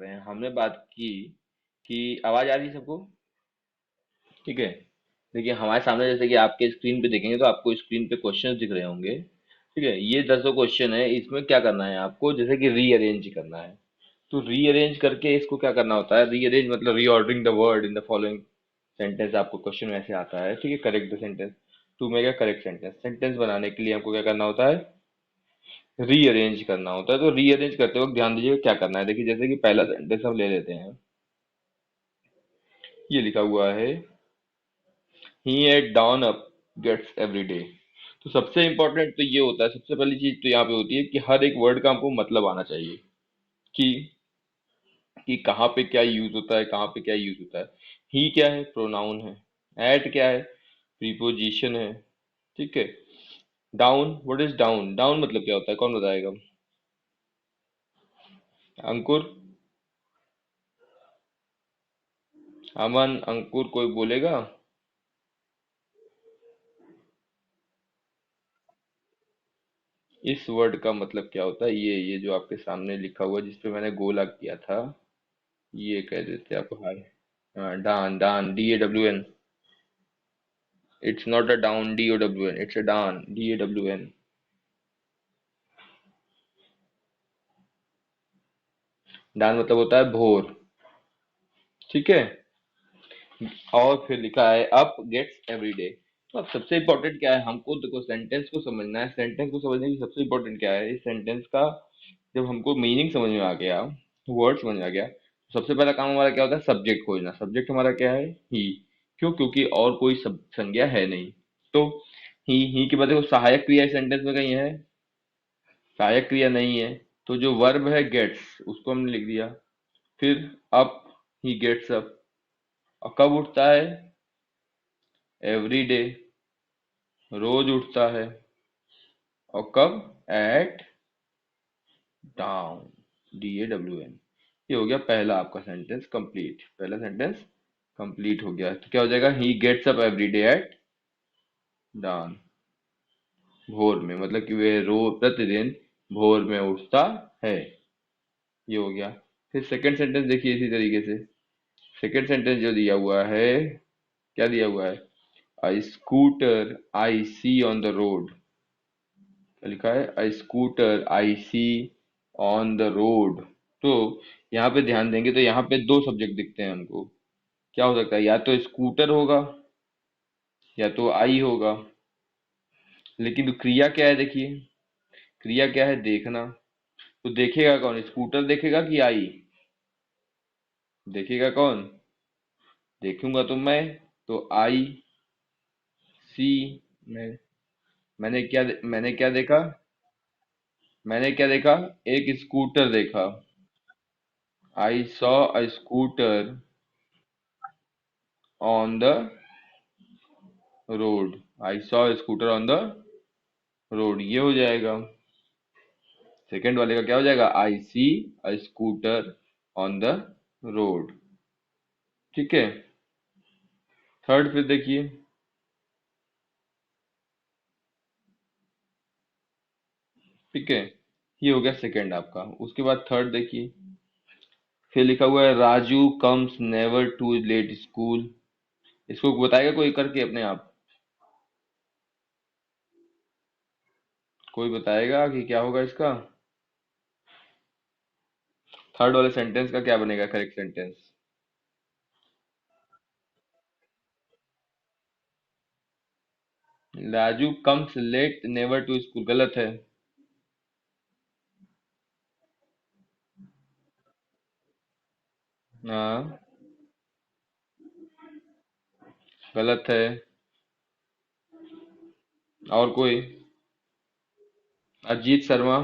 रहे हैं, हमने बात की कि आवाज आ रही है सबको? ठीक है। देखिए हमारे सामने जैसे कि आपके स्क्रीन पे देखेंगे तो आपको स्क्रीन पे क्वेश्चंस दिख रहे होंगे। ठीक है, ये 10 क्वेश्चन है, इसमें क्या करना है आपको, जैसे कि रीअरेंज करना है। तो रीअरेंज करके इसको क्या करना होता है, रीअरेंज मतलब reordering the word in the following sentence. आपको क्वेश्चन में ऐसे आता है, ठीक है, correct the sentence to make a correct sentence. Sentence बनाने के लिए हमको क्या करना होता है, रीअरेंज करना होता है। तो रीअरेंज करते वक्त ध्यान दीजिएगा क्या करना है। देखिए जैसे कि पहला सेंटेंस हम ले लेते हैं, ये लिखा हुआ है, he at down up gets every day. तो सबसे इंपॉर्टेंट तो ये होता है, सबसे पहली चीज तो यहाँ पे होती है कि हर एक वर्ड का हमको मतलब आना चाहिए कि कहाँ पे क्या यूज होता है, कहाँ पे क्या यूज होता है। ही क्या है, प्रोनाउन है। एट क्या है, प्रीपोजिशन है। ठीक है। Down, what is down, down मतलब क्या होता है, कौन बताएगा? अंकुर, अमन, अंकुर, कोई बोलेगा? इस वर्ड का मतलब क्या होता है, ये जो आपके सामने लिखा हुआ है, जिसपे मैंने गोला किया था, ये कह देते आप, हाय। हाँ, dawn, dawn, DAWN। It's not a down, DOWN, it's a dawn, DAWN। Dawn मतलब होता है भोर। ठीक है। और फिर लिखा है अप गेट्स एवरी डे। तो अब सबसे इंपॉर्टेंट क्या है, हमको देखो सेंटेंस को समझना है। सेंटेंस को समझने की सबसे इंपॉर्टेंट क्या है, इस सेंटेंस का जब हमको मीनिंग समझ में आ गया, वर्ड समझ में आ गया, तो सबसे पहला काम हमारा क्या होता है, सब्जेक्ट खोजना। सब्जेक्ट हमारा क्या है, ही। क्यों? क्योंकि और कोई संज्ञा है नहीं। तो ही के बाद देखो सहायक क्रिया इस सेंटेंस में कहीं है? सहायक क्रिया नहीं है। तो जो वर्ब है गेट्स, उसको हमने लिख दिया। फिर अप, ही गेट्स अप। और कब उठता है, एवरी डे, रोज उठता है। और कब, एट डाउन, DAWN। ये हो गया पहला आपका सेंटेंस कंप्लीट। पहला सेंटेंस कंप्लीट हो गया। तो क्या हो जाएगा, he gets up every day at dawn, भोर में, मतलब कि वे रोज प्रतिदिन भोर में उठता है। ये हो गया। फिर सेकंड सेंटेंस देखिए इसी तरीके से। सेकंड सेंटेंस जो दिया हुआ है, क्या दिया हुआ है, I scooter I see on the road. क्या लिखा है, I scooter I see on the road. तो यहाँ पे ध्यान देंगे तो यहाँ पे दो सब्जेक्ट दिखते हैं हमको। क्या हो सकता है, या तो स्कूटर होगा या तो आई होगा। लेकिन तो क्रिया क्या है, देखिए क्रिया क्या है, देखना। तो देखेगा कौन, स्कूटर देखेगा कि आई? देखेगा कौन, देखूंगा तो मैं। तो आई सी, मैं, मैंने क्या देखा, मैंने क्या देखा, एक स्कूटर देखा। I saw a scooter on the road. I saw scooter on the road, ये हो जाएगा। सेकंड वाले का क्या हो जाएगा, आई सी अ स्कूटर ऑन द रोड। ठीक है। थर्ड फिर देखिए, ठीक है, ये हो गया सेकंड आपका। उसके बाद थर्ड देखिए, फिर लिखा हुआ है Raju comes never to late school. इसको बताएगा कोई करके अपने आप? कोई बताएगा कि क्या होगा इसका? थर्ड वाले सेंटेंस का क्या बनेगा correct sentence? Raju comes late never to school, गलत है। हाँ, गलत है। और कोई? अजीत शर्मा।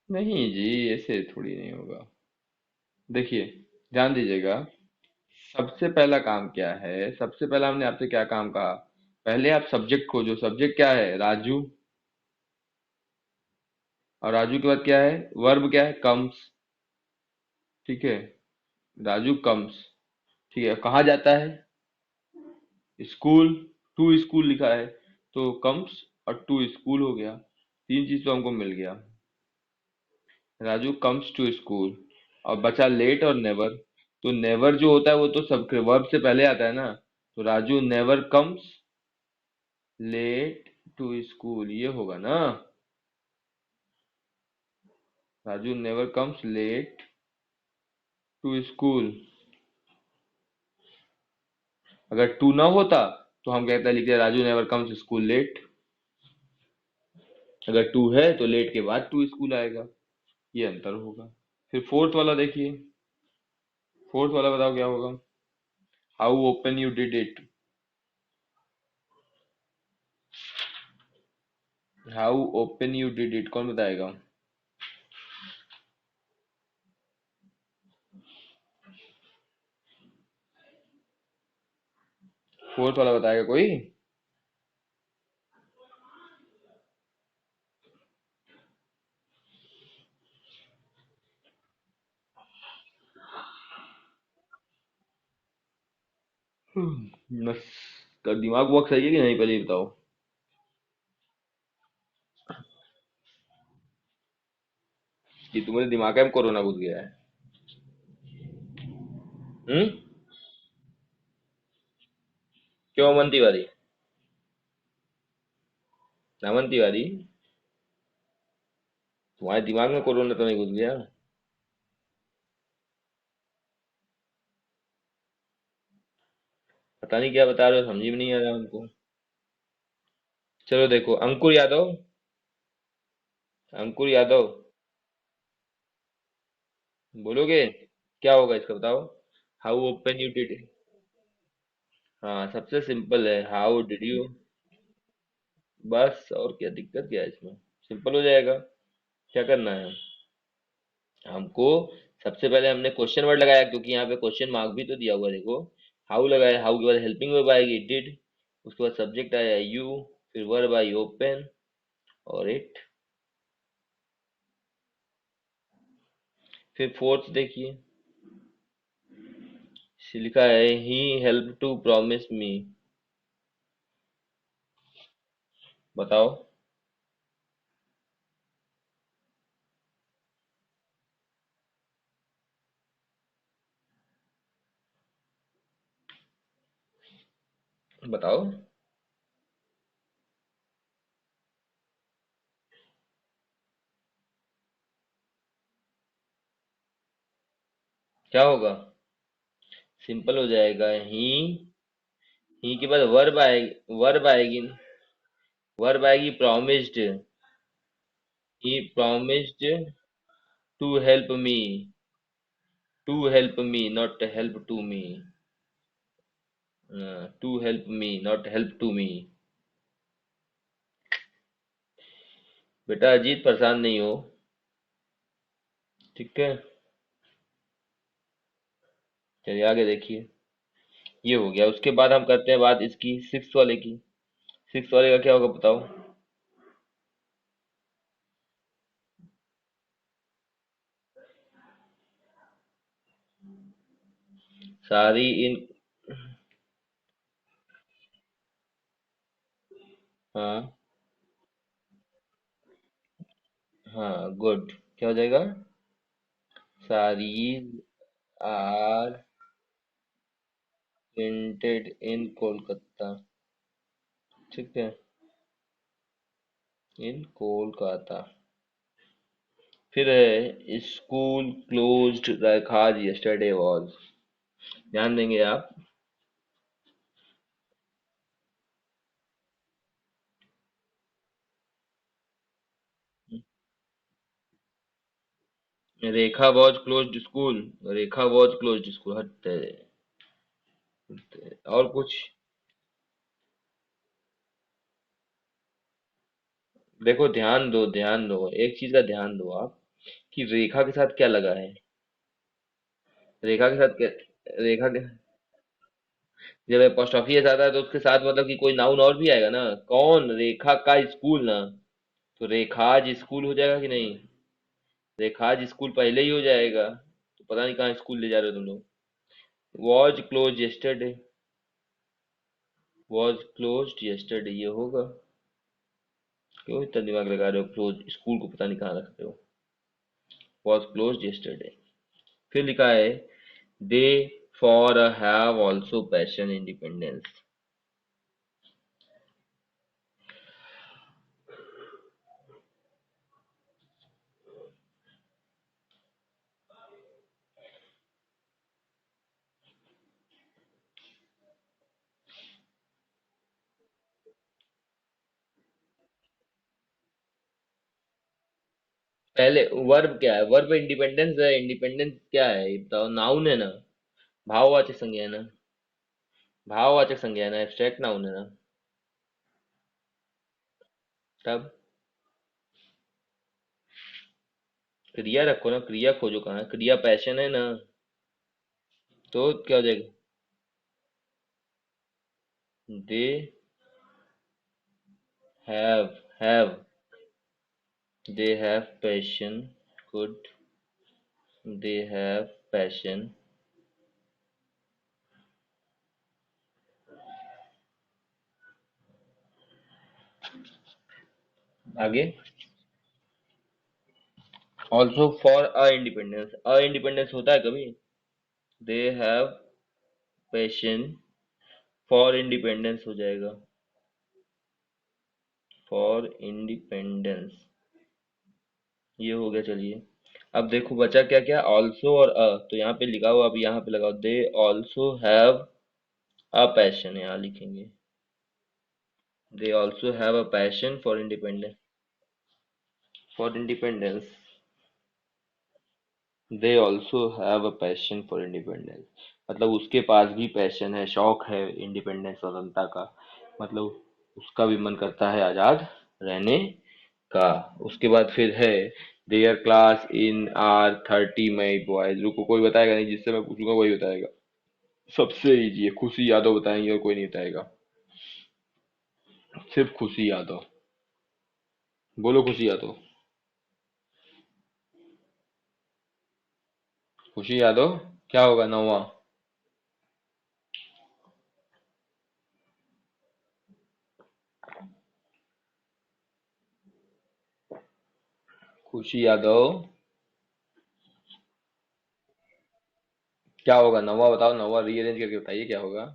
नहीं जी, ऐसे थोड़ी नहीं होगा। देखिए, ध्यान दीजिएगा, सबसे पहला काम क्या है, सबसे पहला हमने आपसे क्या काम कहा, पहले आप सब्जेक्ट खोजो। सब्जेक्ट क्या है, राजू। और राजू के बाद क्या है, वर्ब क्या है, कम्स। ठीक है, राजू कम्स। ठीक है, कहाँ जाता है, स्कूल, टू स्कूल लिखा है तो कम्स और टू स्कूल हो गया। तीन चीज तो हमको मिल गया। राजू कम्स टू स्कूल, और बचा लेट और नेवर। तो नेवर जो होता है वो तो सब वर्ब से पहले आता है ना, तो Raju never comes late to school, ये होगा ना। Raju never comes late to school. अगर टू ना होता तो हम कहते लिखते Raju never comes school late. अगर टू है तो लेट के बाद टू स्कूल आएगा, ये अंतर होगा। फिर फोर्थ वाला देखिए, फोर्थ वाला बताओ क्या होगा। How open you did it. How open you did it, कौन बताएगा। फोर्थ वाला बताएगा कोई। नस का दिमाग वक्त सही है कि नहीं, पहले ये बताओ। कि तुम्हारे दिमाग में कोरोना घुस गया है। हम्म। क्यों अमन तिवारी। अमन तिवारी, तुम्हारे दिमाग में कोरोना तो नहीं घुस गया। पता नहीं क्या बता रहे हो, समझ में नहीं आ रहा हमको। चलो देखो, अंकुर यादव। अंकुर यादव, बोलोगे। क्या होगा इसका बताओ। How open you did. हाँ, सबसे सिंपल है, हाउ डिड यू। बस, और क्या दिक्कत क्या है इसमें। सिंपल हो जाएगा। क्या करना है हमको। सबसे पहले हमने क्वेश्चन वर्ड लगाया, क्योंकि यहाँ पे क्वेश्चन मार्क भी तो दिया हुआ है, देखो। हाउ लगाया, हाउ के बाद हेल्पिंग वर्ब आएगी डिड, उसके बाद सब्जेक्ट आया यू, फिर वर्ब आई ओपन और इट। फिर फोर्थ देखिए, लिखा है ही हेल्प टू प्रॉमिस मी। बताओ। बताओ क्या होगा। सिंपल हो जाएगा, ही के बाद वर्ब आएगी, वर्ब आएगी promised. He promised to help me, to help me not help to me, to help me not help to me. बेटा अजीत, परेशान नहीं हो, ठीक है। चलिए आगे देखिए। ये हो गया, उसके बाद हम करते हैं बात इसकी सिक्स वाले की। सिक्स वाले का क्या होगा बताओ। सारी इन। हाँ। हाँ गुड, क्या हो जाएगा। Saris are printed in Kolkata, ठीक है। इन कोलकाता। फिर है स्कूल क्लोज्ड लाइक आज यस्टरडे वाज। ध्यान देंगे आप। Rekha was closed school. Rekha was closed school, हट। और कुछ। देखो, ध्यान दो, एक चीज का ध्यान दो आप, कि रेखा के साथ क्या लगा है। रेखा के साथ क्या। रेखा के, जब अपोस्ट्रोफी आता है तो उसके साथ मतलब कि कोई नाउन और भी आएगा ना। कौन, रेखा का स्कूल ना। तो रेखाज स्कूल हो जाएगा कि नहीं। रेखाज स्कूल पहले ही हो जाएगा, तो पता नहीं कहाँ स्कूल ले जा रहे हो तुम लोग। Was close yesterday. Was closed yesterday, ये होगा। क्यों इतना दिमाग लगा रहे हो, क्लोज स्कूल को पता नहीं कहाँ रखते हो। Was closed yesterday. फिर लिखा है they for have also passion independence. पहले वर्ब क्या है, वर्ब इंडिपेंडेंस है, इंडिपेंडेंस क्या है ये बताओ, नाउन है ना, भाववाचक संज्ञा है ना, भाववाचक संज्ञा है ना, एब्स्ट्रैक्ट नाउन है ना। तब क्रिया रखो ना, क्रिया खोजो कहाँ है, क्रिया पैशन है ना। तो क्या हो जाएगा, they have, have, they have passion, good, they have passion. आगे also for a independence, a independence होता है कभी, they have passion for independence हो जाएगा, फॉर इंडिपेंडेंस। ये हो गया, चलिए। अब देखो बचा क्या क्या, ऑल्सो और अ, तो यहाँ पे लिखा हुआ, अब यहाँ पे लगाओ they also have a passion, यहाँ लिखेंगे they also have a passion for independence, they also have a passion for independence. मतलब उसके पास भी पैशन है, शौक है इंडिपेंडेंस, स्वतंत्रता का। मतलब उसका भी मन करता है आजाद रहने का। उसके बाद फिर है there class in are 30 my boys. रुको, कोई बताएगा नहीं, जिससे मैं पूछूंगा वही बताएगा। सबसे इजी है, खुशी यादव बताएंगे और कोई नहीं बताएगा। सिर्फ खुशी यादव। बोलो खुशी यादव। खुशी यादव। क्या होगा, नौवा। खुशी यादव। क्या होगा, नौवा बताओ, नौवा रीअरेंज करके बताइए क्या होगा।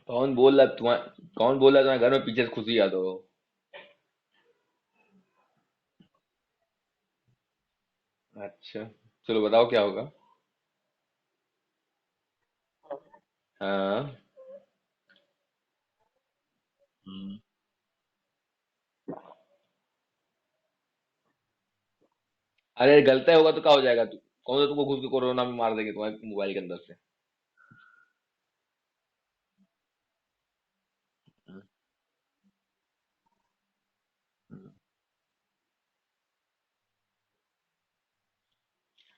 कौन बोल रहा है तुम्हारे, कौन बोल रहा है तुम्हारे घर में पीछे से खुशी यादव हो। अच्छा, चलो बताओ क्या होगा। हाँ। हम्म। अरे गलत होगा तो क्या हो जाएगा, तू कौन सा तुमको घुस के कोरोना में मार देंगे तुम्हारे मोबाइल के अंदर से।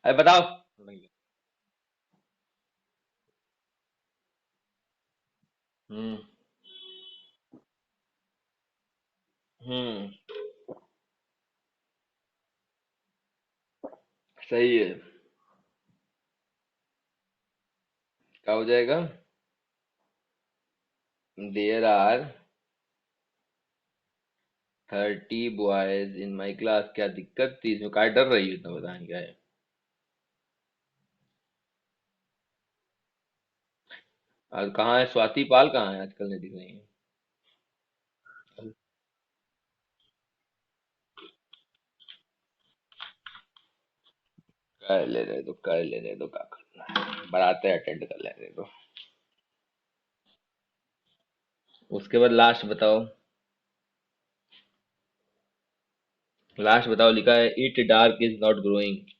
अरे बताओ। हम्म। हम्म। सही है। क्या हो जाएगा, there are 30 boys in my class. क्या दिक्कत थी इसमें, काय डर रही है इतना, बताने क्या है। और कहाँ है स्वाति पाल, कहाँ है आजकल, नहीं दिख रही है। कर लेने दो, कर लेने दो, क्या करना है, बारातें अटेंड कर लेने दो। उसके बाद लास्ट बताओ, लास्ट बताओ, लिखा है it dark is not growing.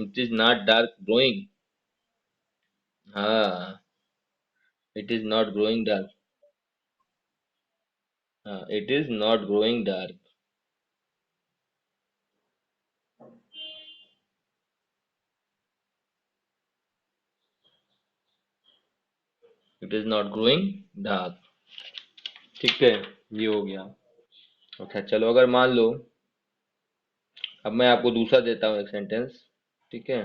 It is not dark growing. हाँ, it is not growing dark. हाँ, it is not growing dark. It is not growing dark. ठीक है, ये हो गया। अच्छा चलो, अगर मान लो अब मैं आपको दूसरा देता हूँ एक सेंटेंस। ठीक है,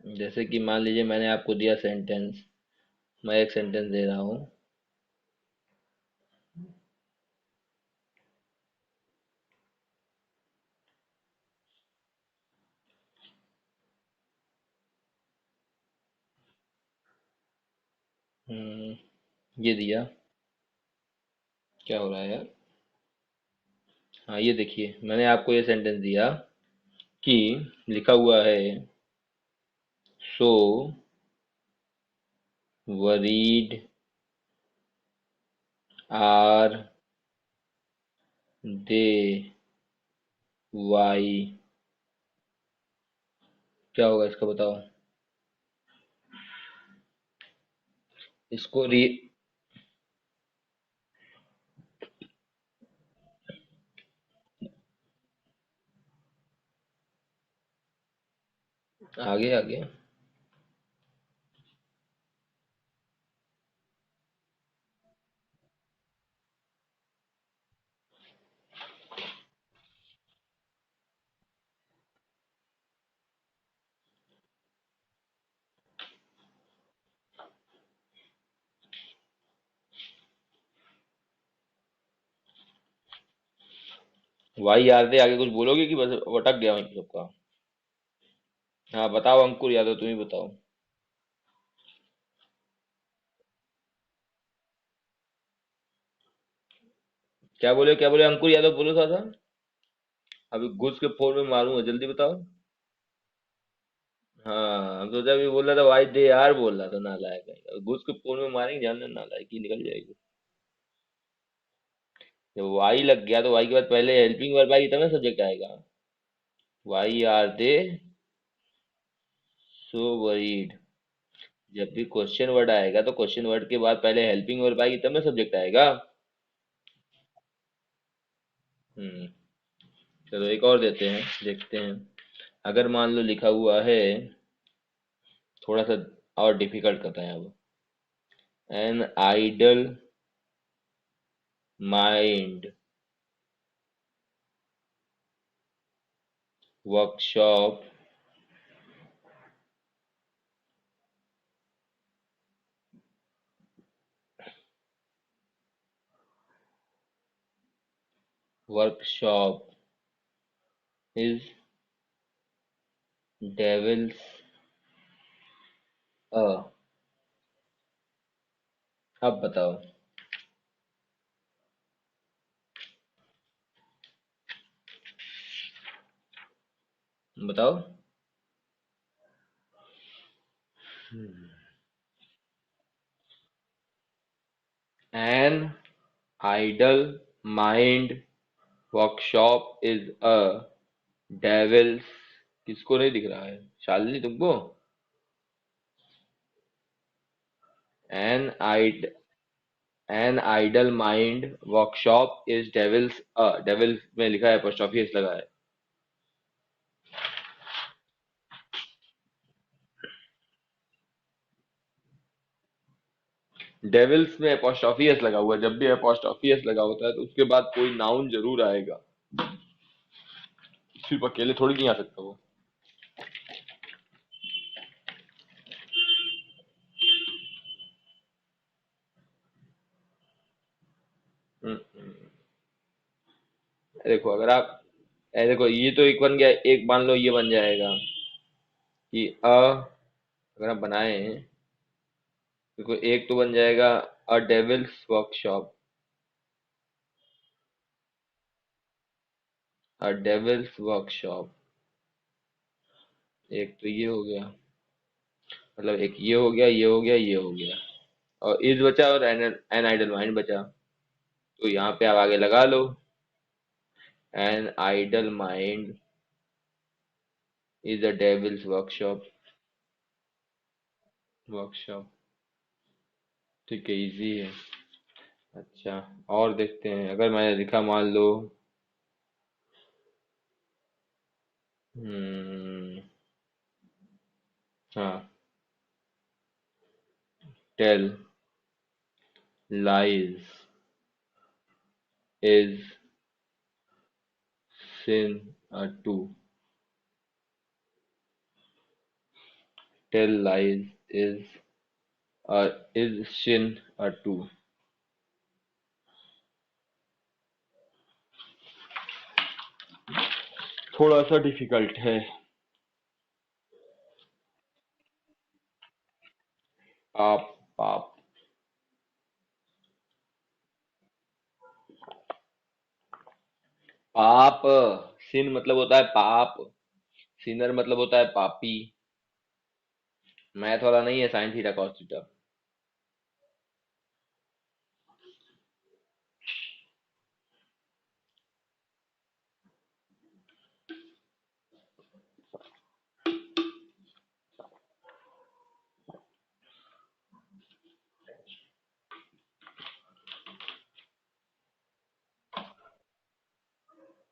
जैसे कि मान लीजिए मैंने आपको दिया सेंटेंस, मैं एक सेंटेंस दे रहा हूँ। हम्म, ये दिया। क्या हो रहा है यार? हाँ, ये देखिए मैंने आपको ये सेंटेंस दिया कि लिखा हुआ है, so worried are they why. क्या होगा इसका बताओ? इसको री आगे आगे। वाई आर दे आगे कुछ बोलोगे कि बस अटक गया वहीं पे सबका? हाँ बताओ अंकुर यादव, तुम ही बताओ। क्या बोले अंकुर यादव, बोलो थोड़ा सा। अभी घुस के फोन में मारूंगा, जल्दी बताओ। हाँ, हम सोचा भी बोल रहा था, वाई दे यार बोल रहा था, नालायक है। अब घुस के फोन में मारेंगे, जानना नालायक की निकल जाएगी। जब वाई लग गया तो वाई के बाद पहले हेल्पिंग वर्ब आएगी तब ना सब्जेक्ट आएगा। Why are they so worried. जब भी क्वेश्चन वर्ड आएगा तो क्वेश्चन वर्ड के बाद पहले हेल्पिंग वर्ब आएगी तब ना सब्जेक्ट आएगा। हम्म। चलो एक और देते हैं, देखते हैं। अगर मान लो लिखा हुआ है, थोड़ा सा और डिफिकल्ट करते हैं अब। An idle mind workshop workshop is devil's a. अब बताओ। बताओ। An idle mind workshop is a devil's. किसको नहीं दिख रहा है? शालिनी तुमको? An idle an idle mind workshop is devil's a. Devil's में लिखा है, apostrophe s लगा है। डेविल्स में apostrophe s लगा हुआ है। जब भी apostrophe s लगा होता है तो उसके बाद कोई नाउन जरूर आएगा, सिर्फ अकेले थोड़ी नहीं आ सकता वो। देखो अगर आप देखो, ये तो एक बन गया, एक मान लो ये बन जाएगा कि अगर आप बनाए, देखो एक तो बन जाएगा अ डेविल्स वर्कशॉप। अ डेविल्स वर्कशॉप, एक तो ये हो गया। मतलब एक ये हो गया, ये हो गया, ये हो गया, और इज बचा, और एन आइडल माइंड बचा। तो यहाँ पे आप आगे लगा लो, an idle mind is a devil's workshop. Workshop. ठीक है, इजी है। अच्छा, और देखते हैं। अगर मैंने लिखा मान लो, हम्म, हाँ, tail lies is sin a two. Tell lies is sin a two. थोड़ा सा डिफिकल्ट है। पाप पाप पाप। सिन मतलब होता है पाप। सिनर मतलब होता है पापी। मैथ वाला नहीं है, साइन थीटा कॉस थीटा।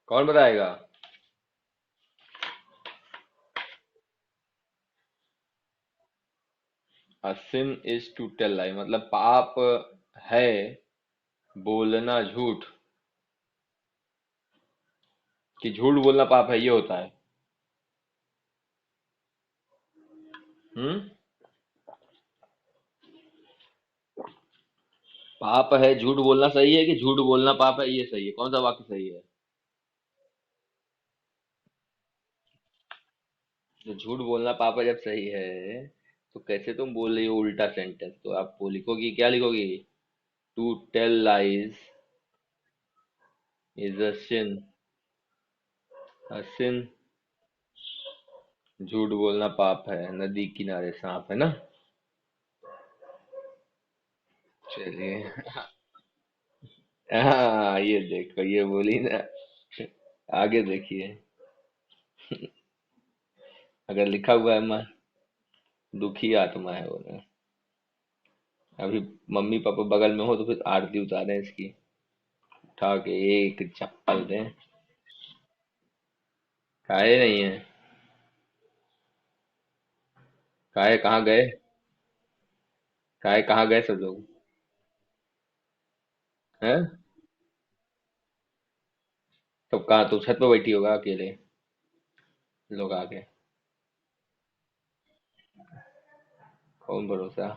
कौन बताएगा? A sin is to tell lie, मतलब पाप है बोलना झूठ। कि झूठ बोलना पाप है, ये होता है। हम्म। पाप है झूठ बोलना सही है कि झूठ बोलना पाप है ये सही है? कौन सा वाक्य सही है? तो झूठ बोलना पाप है जब सही है, तो कैसे तुम बोल रही हो उल्टा सेंटेंस? तो आप वो लिखोगी, क्या लिखोगी? To tell lies is a sin. A sin. झूठ बोलना पाप है, नदी किनारे सांप, है ना? चलिए। हाँ, ये देखो, ये बोली ना। आगे देखिए। अगर लिखा हुआ है दुखी आत्मा है वो ना। अभी मम्मी पापा बगल में हो तो फिर आरती उतारें इसकी, उठा के एक चप्पल दें। काहे नहीं है? काहे कहाँ गए? काहे कहाँ गए सब लोग? हैं? तब कहाँ, तो छत पे बैठी होगा अकेले? लोग आके। कौन भरोसा?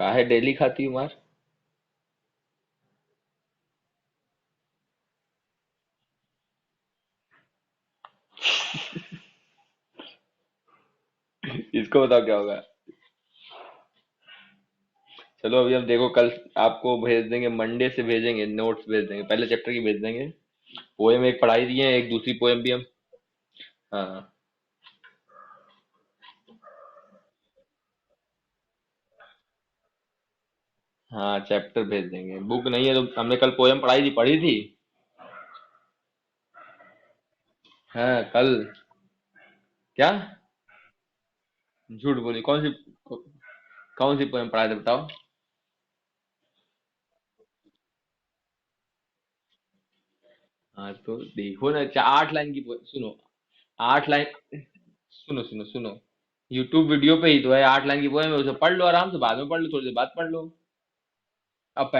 काहे डेली खाती हूँ मार? इसको बताओ क्या होगा। चलो अभी हम देखो, कल आपको भेज देंगे, मंडे से भेजेंगे, नोट्स भेज देंगे, पहले चैप्टर की भेज देंगे। पोएम एक पढ़ाई दी है, एक दूसरी पोएम भी हम। हाँ। हाँ, चैप्टर भेज देंगे, बुक नहीं है तो। हमने कल पोएम पढ़ी थी। हाँ कल। क्या? झूठ बोली? कौन सी पोएम पढ़ाए थे बताओ? हाँ तो देखो ना, 8 लाइन की सुनो। 8 लाइन। सुनो सुनो सुनो। यूट्यूब वीडियो पे ही तो है, 8 लाइन की पोएम है, उसे पढ़ लो आराम से, बाद में पढ़ लो, थोड़ी देर बाद पढ़ लो। अब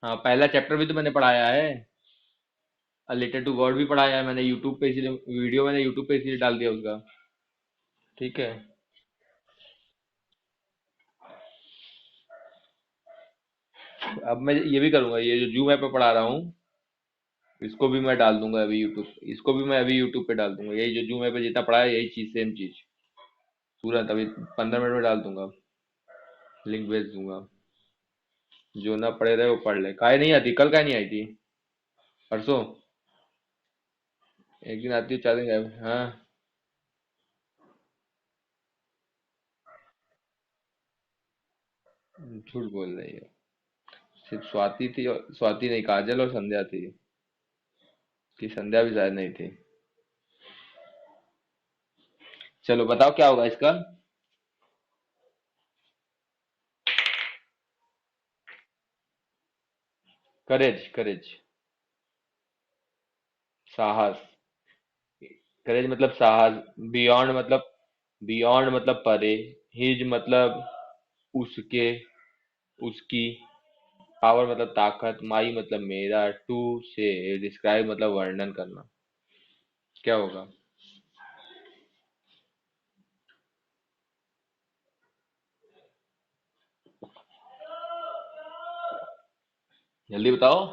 हाँ, पहला चैप्टर भी तो मैंने पढ़ाया है। अ लेटर टू गॉड भी पढ़ाया है मैंने यूट्यूब पे, इसलिए वीडियो मैंने यूट्यूब पे इसलिए डाल दिया उसका। ठीक है। अब मैं ये भी करूंगा, ये जो जूम ऐप पे पढ़ा रहा हूँ, इसको भी मैं डाल दूंगा अभी यूट्यूब, इसको भी मैं अभी यूट्यूब पे डाल दूंगा, यही जो जूम ऐप पे जितना पढ़ा है यही चीज, सेम चीज तुरंत अभी 15 मिनट में डाल दूंगा। लिंक भेज दूंगा। जो ना पढ़े रहे वो पढ़ ले। काहे नहीं आती? कल काहे नहीं आई थी? परसों? एक दिन आती है, 4 दिन गायब, हाँ। झूठ बोल रही है। सिर्फ स्वाति थी, और स्वाति नहीं, काजल और संध्या थी। कि संध्या भी शायद नहीं थी। चलो बताओ क्या होगा इसका। करेज करेज। साहस। करेज मतलब साहस। बियॉन्ड मतलब, बियॉन्ड मतलब परे। हिज मतलब उसके, उसकी। पावर मतलब ताकत। माई मतलब मेरा। टू से डिस्क्राइब मतलब वर्णन करना। क्या होगा? जल्दी बताओ।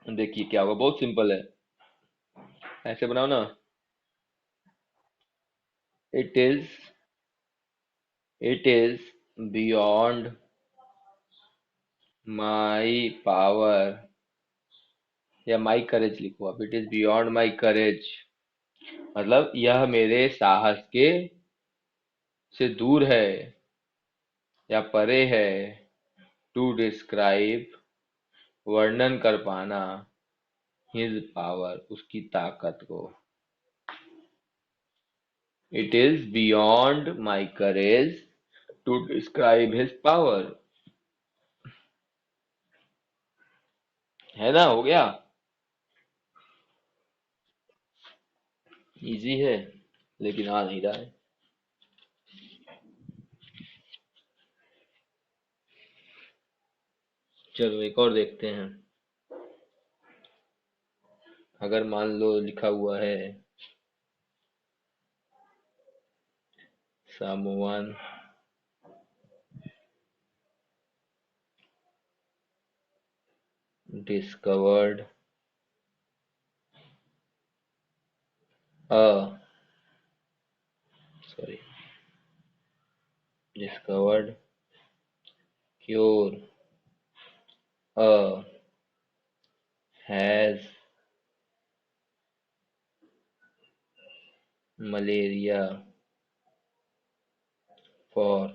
देखिए क्या होगा, बहुत सिंपल है। ऐसे बनाओ ना। It is, it is beyond my power, या माई करेज लिखो आप। इट इज बियॉन्ड माई करेज मतलब यह मेरे साहस के से दूर है या परे है। टू डिस्क्राइब वर्णन कर पाना। हिज पावर उसकी ताकत को। It is beyond my courage to describe his power. है ना, हो गया। इजी है, लेकिन आ नहीं रहा है। चलो एक और देखते हैं। अगर मान लो लिखा हुआ है, someone discovered a, sorry, discovered cure a, has malaria for।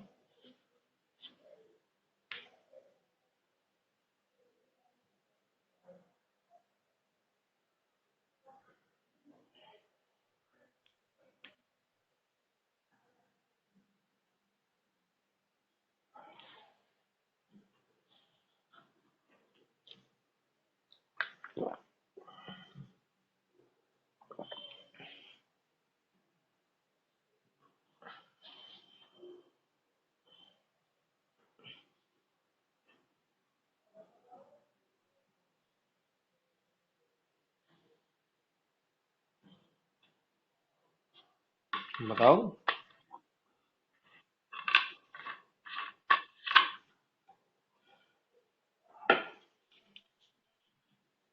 बताओ।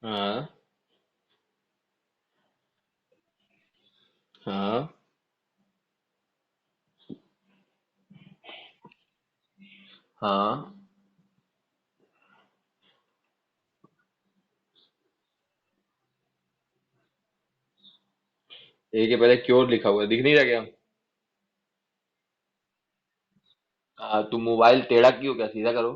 हाँ। हाँ। हाँ। ए के पहले क्योर लिखा हुआ है, दिख नहीं रहा क्या? तुम मोबाइल टेढ़ा क्यों, क्या सीधा करो।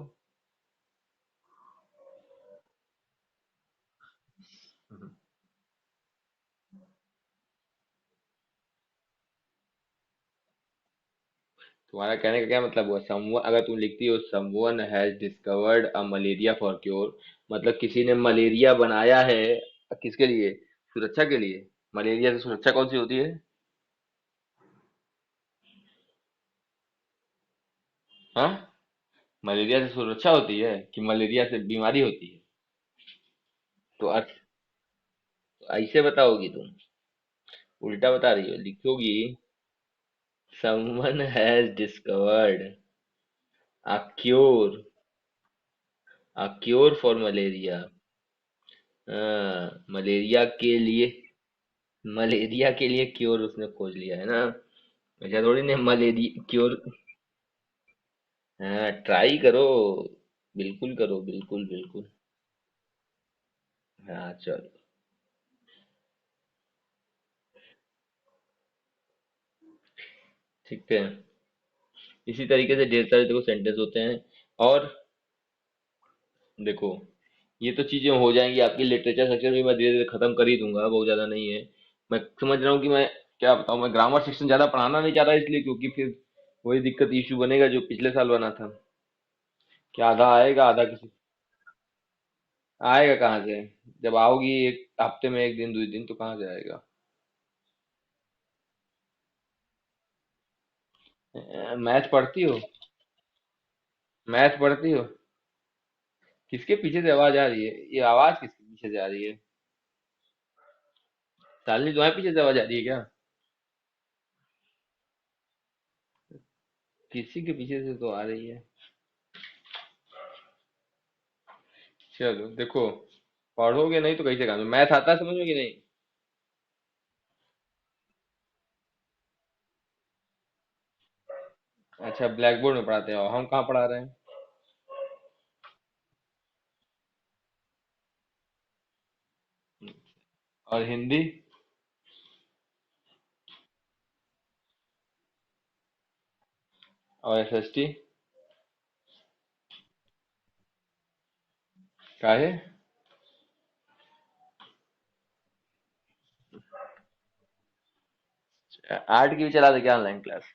तुम्हारा कहने का क्या मतलब हुआ? समवन, अगर तुम लिखती हो someone has discovered a malaria for cure, मतलब किसी ने मलेरिया बनाया है। किसके लिए? सुरक्षा के लिए। मलेरिया से सुरक्षा कौन सी होती है? हाँ। मलेरिया से सुरक्षा होती है कि मलेरिया से बीमारी होती है? तो अर्थ, तो ऐसे बताओगी तुम? उल्टा बता रही हो, लिखोगी someone has discovered a cure, a cure for malaria. हाँ, मलेरिया के लिए, मलेरिया के लिए क्योर उसने खोज लिया है ना। ऐसा थोड़ी ना मलेरिया क्योर। हाँ, ट्राई करो, बिल्कुल करो, बिल्कुल बिल्कुल। हाँ चलो। ठीक है। इसी तरीके से ढेर सारे देखो सेंटेंस होते हैं। और देखो, ये तो चीजें हो जाएंगी आपकी। लिटरेचर सेक्शन भी मैं धीरे धीरे खत्म कर ही दूंगा, बहुत ज्यादा नहीं है। मैं समझ रहा हूँ कि मैं क्या बताऊँ, मैं ग्रामर सेक्शन ज्यादा पढ़ाना नहीं चाह रहा इसलिए, क्योंकि फिर वही दिक्कत इशू बनेगा जो पिछले साल बना था, कि आधा आएगा आधा किसी। आएगा कहाँ से? जब आओगी एक हफ्ते में एक दिन 2 दिन, तो कहाँ से आएगा? मैथ पढ़ती हो? मैथ पढ़ती हो? किसके पीछे से आवाज आ रही है? ये आवाज किसके पीछे से आ रही है? शालिनी तुम्हारे पीछे से आवाज आ रही है क्या? किसी के पीछे से तो आ रही है। चलो देखो, पढ़ोगे नहीं तो कैसे काम? मैथ आता है समझ में कि नहीं? अच्छा, ब्लैक बोर्ड में पढ़ाते हो, हम कहाँ पढ़ा रहे हैं? और हिंदी? और एसएसटी? काहे? आर्ट की भी चला दे क्या ऑनलाइन क्लास?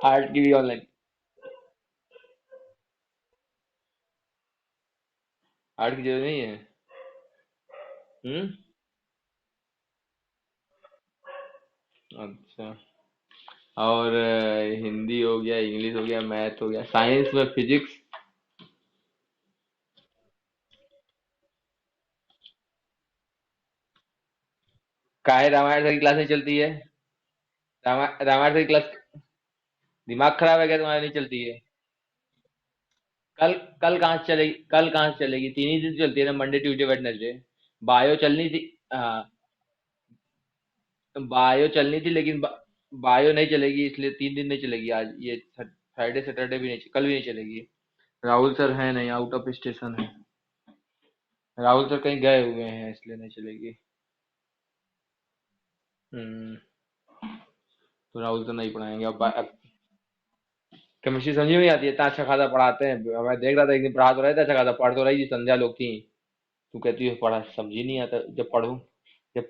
आर्ट की भी ऑनलाइन? आर्ट की जरूरत नहीं है? हम्म। अच्छा। और हिंदी हो गया, इंग्लिश हो गया, मैथ हो गया, साइंस में फिजिक्स? काहे रामायण सर की क्लास नहीं चलती है? रामायण सर की क्लास, दिमाग खराब है क्या तुम्हारा? नहीं चलती है? कल कल कहाँ से चलेगी? कल कहाँ से चलेगी? 3 ही दिन चलती है ना, मंडे ट्यूसडे वेडनेसडे। बायो चलनी थी। हाँ, बायो चलनी थी लेकिन बायो नहीं चलेगी, इसलिए 3 दिन नहीं चलेगी। आज ये फ्राइडे सैटरडे भी नहीं, कल भी नहीं चलेगी। राहुल सर है नहीं, आउट ऑफ स्टेशन है। राहुल सर कहीं गए हुए हैं, इसलिए नहीं चलेगी। हम्म। तो राहुल सर नहीं पढ़ाएंगे अब केमिस्ट्री समझ में नहीं आती है, इतना अच्छा खासा पढ़ाते हैं। मैं देख रहा था एक दिन, पढ़ा तो रहे थे अच्छा खासा, पढ़ तो रही थी, संध्या लोग थी। तू कहती हो पढ़ा, समझ ही नहीं आता। जब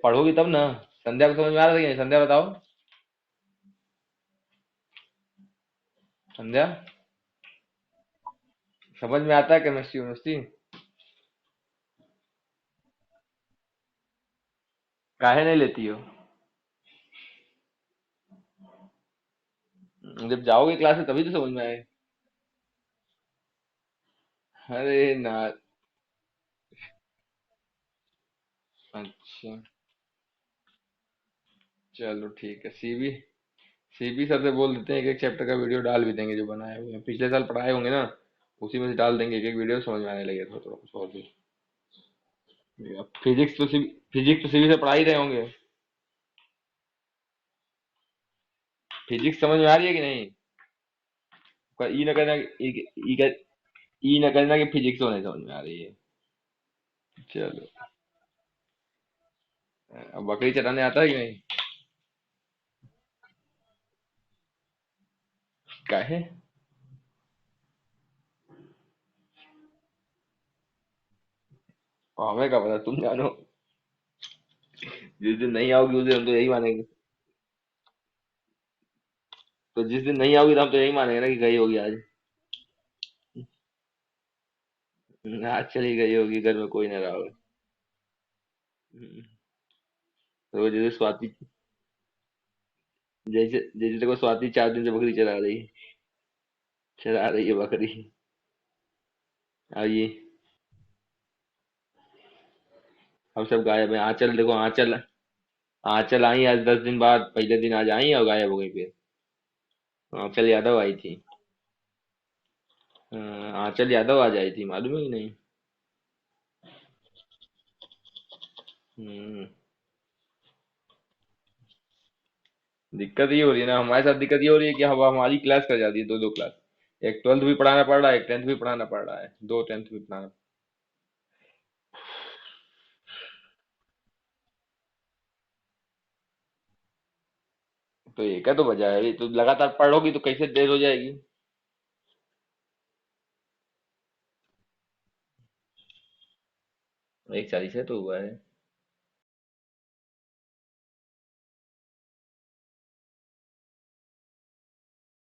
पढ़ोगी तब ना। संध्या को समझ में आ रहा था कि नहीं? संध्या बताओ। संध्या, समझ में आता है केमिस्ट्री वेमिस्ट्री? काहे नहीं लेती हो? जब जाओगे क्लास में तभी तो समझ में आए। अरे ना। अच्छा, चलो ठीक है। सीबी सर से बोल देते हैं, एक एक चैप्टर का वीडियो डाल भी देंगे, जो बनाए हुए हैं पिछले साल पढ़ाए होंगे ना, उसी में से डाल देंगे एक एक वीडियो, समझ में आने लगे थोड़ा थोड़ा कुछ और भी। फिजिक्स तो सीबी से पढ़ा ही रहे होंगे। फिजिक्स समझ में आ रही है कि नहीं? ई न कहना ई न कहना कि फिजिक्स तो नहीं समझ में आ रही है। चलो। अब बकरी चलाने आता है कि नहीं? काहे? हमें क्या पता, तुम जानो। जिस दिन नहीं आओगी उस दिन हम तो यही मानेंगे। तो जिस दिन नहीं आओगी तो हम तो यही मानेंगे ना कि गई होगी आज। आज चली गई होगी, घर में कोई ना रहा होगा। हम्म। तो जैसे स्वाति, जैसे जैसे देखो स्वाति 4 दिन से बकरी चला रही है बकरी। अब ये, अब सब गायब है। आंचल देखो, आंचल, आंचल आई आज 10 दिन बाद, पहले दिन आज आई और गायब हो गई फिर। आंचल यादव आई थी। आंचल यादव आज आई थी, मालूम है कि नहीं? हम्म। दिक्कत ये हो रही है ना, हमारे साथ दिक्कत ये हो रही है कि अब हमारी क्लास कर जाती है, दो दो क्लास। एक 12th भी पढ़ाना पड़ रहा है, एक 10th भी पढ़ाना पड़ रहा है, दो 10th भी पढ़ाना। तो एक है तो बजा है, तो लगातार पढ़ोगी तो कैसे देर हो जाएगी? 1:40 है तो हुआ है।